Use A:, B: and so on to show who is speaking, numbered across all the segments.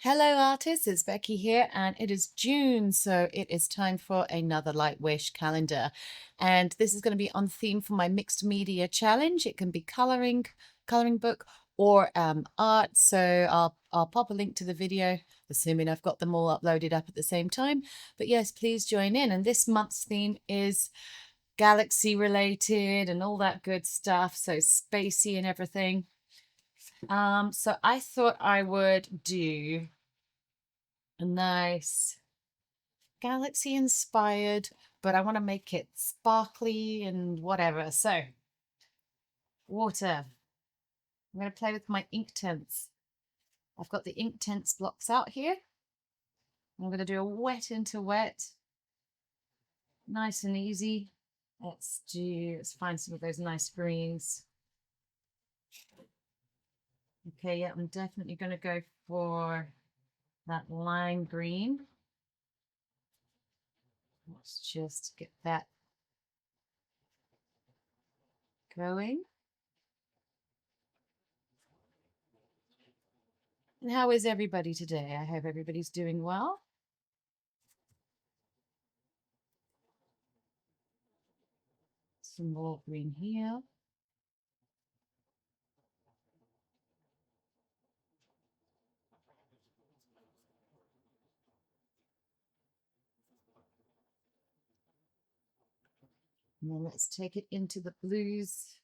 A: Hello artists, it's Becky here and it is June, so it is time for another Lightwish calendar. And this is going to be on theme for my mixed media challenge. It can be coloring book or art. So I'll pop a link to the video, assuming I've got them all uploaded up at the same time. But yes, please join in. And this month's theme is galaxy related and all that good stuff. So spacey and everything. So I thought I would do a nice galaxy inspired, but I want to make it sparkly and whatever. So water. I'm going to play with my Inktense. I've got the Inktense blocks out here. I'm going to do a wet into wet, nice and easy. Let's find some of those nice greens. Okay, yeah, I'm definitely going to go for that lime green. Let's just get that going. And how is everybody today? I hope everybody's doing well. Some more green here. And then let's take it into the blues.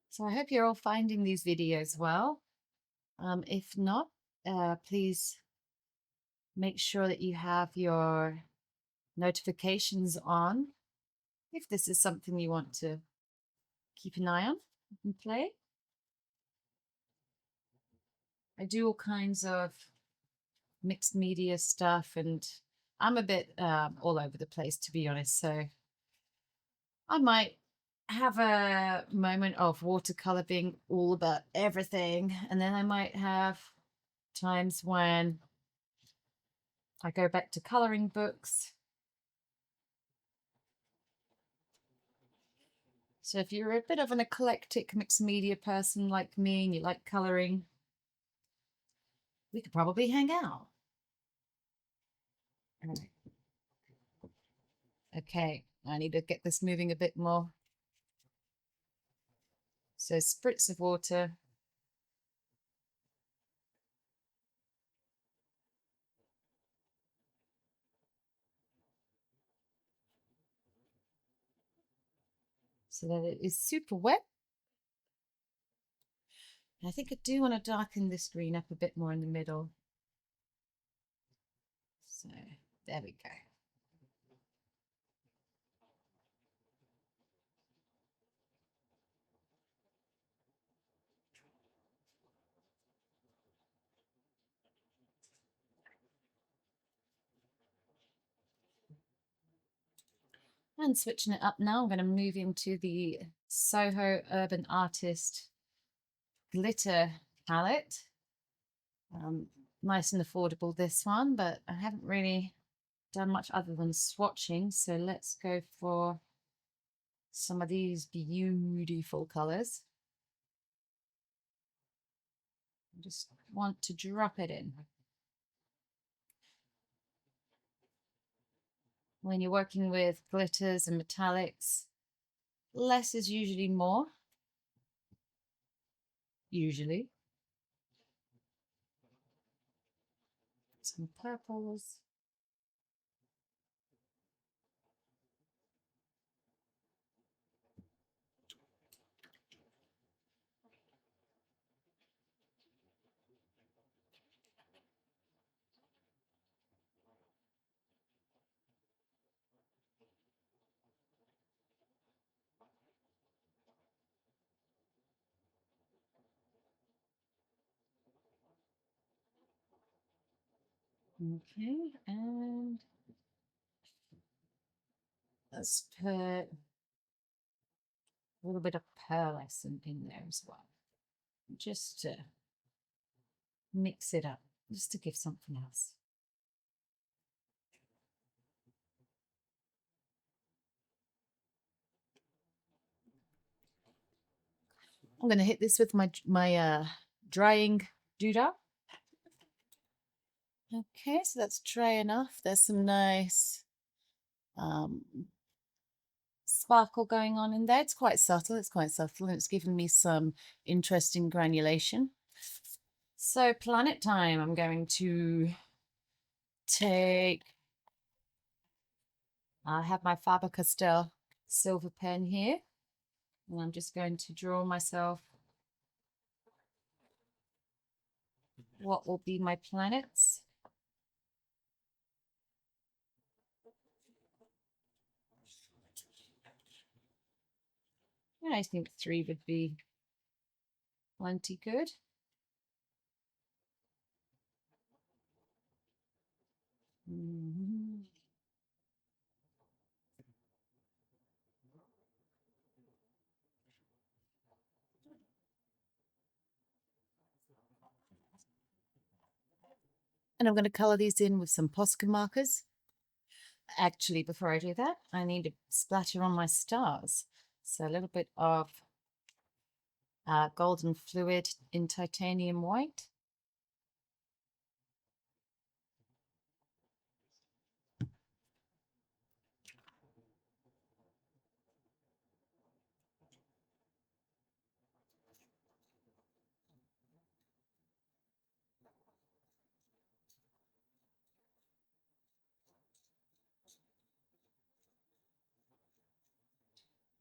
A: So I hope you're all finding these videos well. If not, please make sure that you have your notifications on if this is something you want to keep an eye on and play. I do all kinds of mixed media stuff and I'm a bit all over the place, to be honest. So I might have a moment of watercolor being all about everything, and then I might have times when I go back to coloring books. So if you're a bit of an eclectic mixed media person like me and you like coloring, we could probably hang out. Okay, I need to get this moving a bit more. So spritz of water. So that it is super wet. I think I do want to darken this green up a bit more in the middle. So there we go. And switching it up now, I'm going to move into the Soho Urban Artist Glitter palette. Nice and affordable, this one, but I haven't really done much other than swatching. So let's go for some of these beautiful colors. I just want to drop it in. When you're working with glitters and metallics, less is usually more. Usually. Some purples. Okay, and let's put A little bit of pearlescent in there as well, just to mix it up, just to give something else. I'm going to hit this with my drying doodah. Okay, so that's dry enough. There's some nice sparkle going on in there. It's quite subtle. It's quite subtle, and it's given me some interesting granulation. So planet time. I'm going to take. I have my Faber-Castell silver pen here, and I'm just going to draw myself what will be my planets. And I think 3 would be plenty good. Mm-hmm. And I'm going to color these in with some Posca markers. Actually, before I do that, I need to splatter on my stars. So a little bit of golden fluid in titanium white.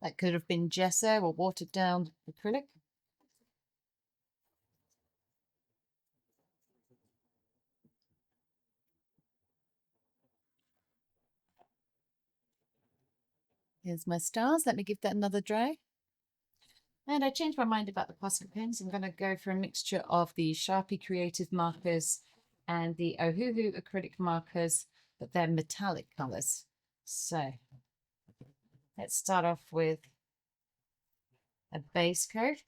A: That could have been gesso or watered down acrylic. Here's my stars. Let me give that another dry. And I changed my mind about the Posca pens. I'm going to go for a mixture of the Sharpie Creative markers and the Ohuhu acrylic markers, but they're metallic colors. So let's start off with a base coat.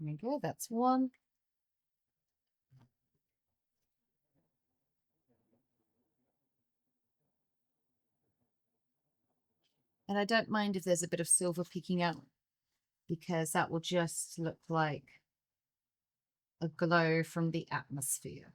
A: There we go, that's one. And I don't mind if there's a bit of silver peeking out, because that will just look like a glow from the atmosphere.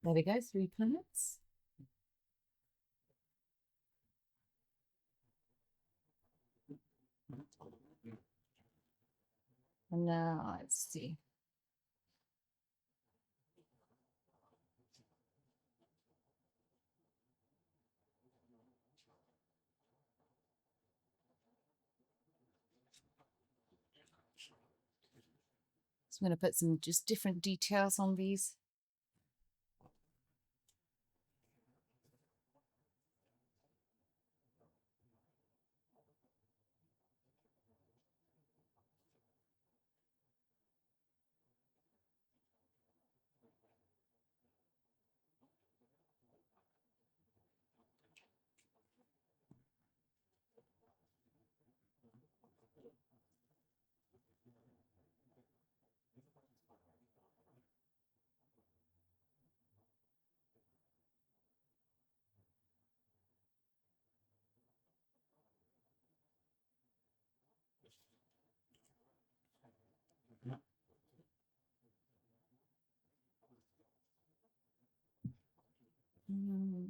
A: There we go, 3 planets. And now let's see. So I'm going to put some just different details on these. Mm.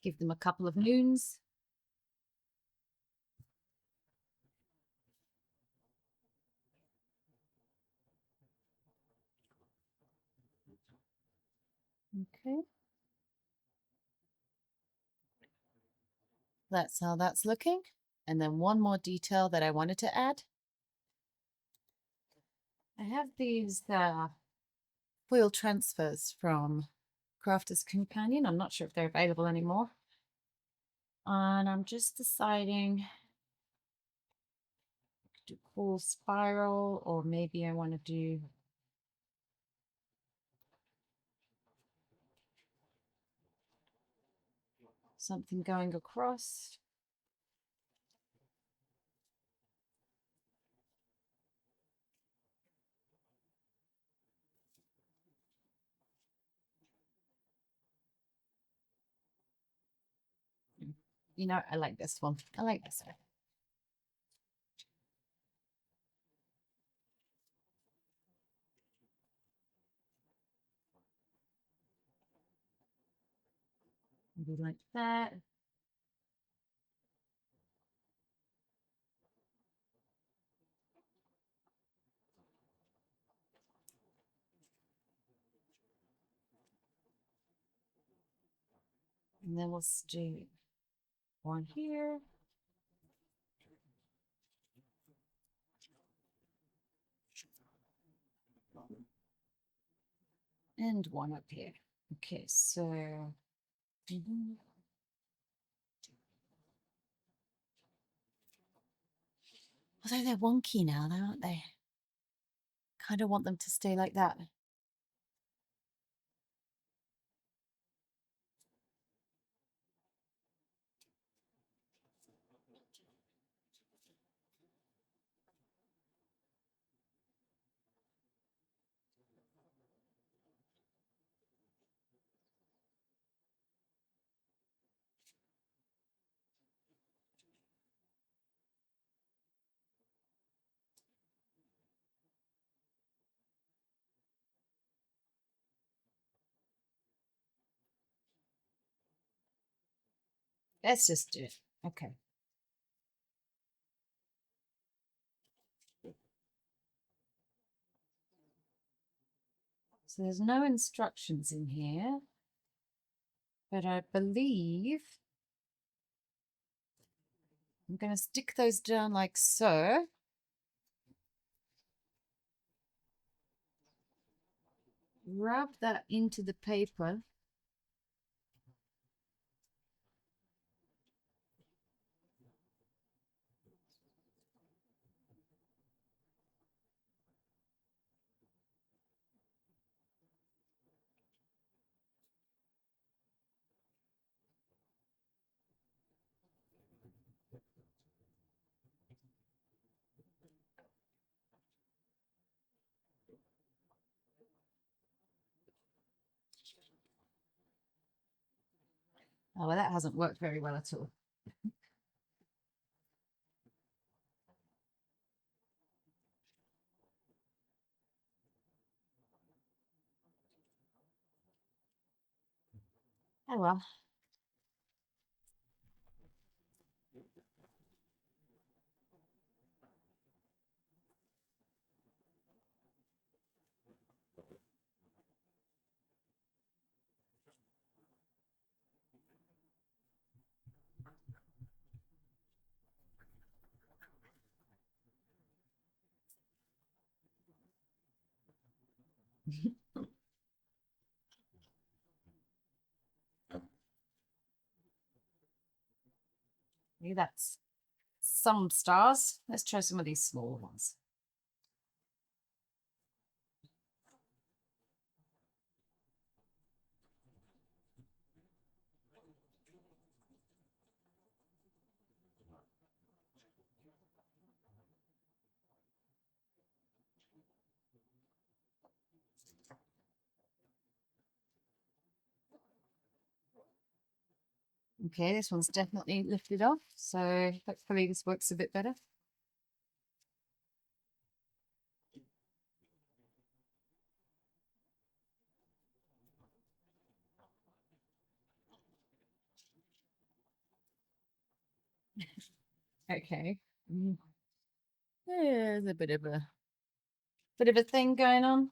A: Give them a couple of noons. Okay. That's how that's looking. And then one more detail that I wanted to add. I have these foil transfers from Crafter's Companion. I'm not sure if they're available anymore. And I'm just deciding to cool spiral, or maybe I want to do something going across. You know, I like this one. I like this one. Maybe like that. And then we'll do one here. And one up here. Okay, so although they're wonky now, though, aren't they? Kind of want them to stay like that. Let's just do it. Okay. So there's no instructions in here, but I believe I'm going to stick those down like so. Rub that into the paper. Oh, well, that hasn't worked very well at all. Oh, well. Maybe that's some stars. Let's try some of these small ones. Okay, this one's definitely lifted off, so hopefully this works a bit better. Okay. Mm. There's a bit of a thing going on.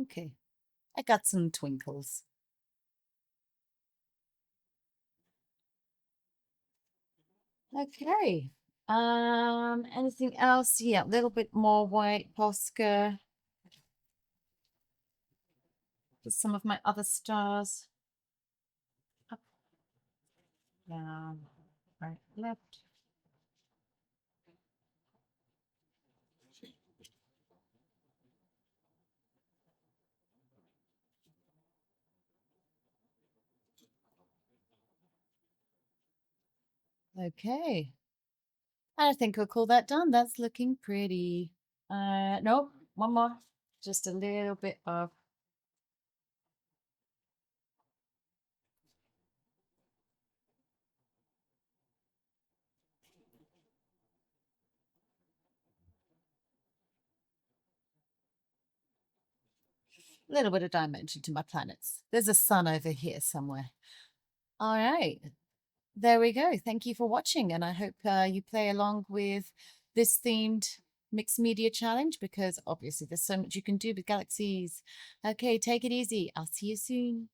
A: Okay, I got some twinkles. Okay. Anything else? Yeah, a little bit more white Posca. Put some of my other stars. Up, down, right, left. Okay. I think we'll call that done. That's looking pretty. Nope, one more. Just a little bit of dimension to my planets. There's a sun over here somewhere. All right. There we go. Thank you for watching, and I hope you play along with this themed mixed media challenge, because obviously there's so much you can do with galaxies. Okay, take it easy. I'll see you soon.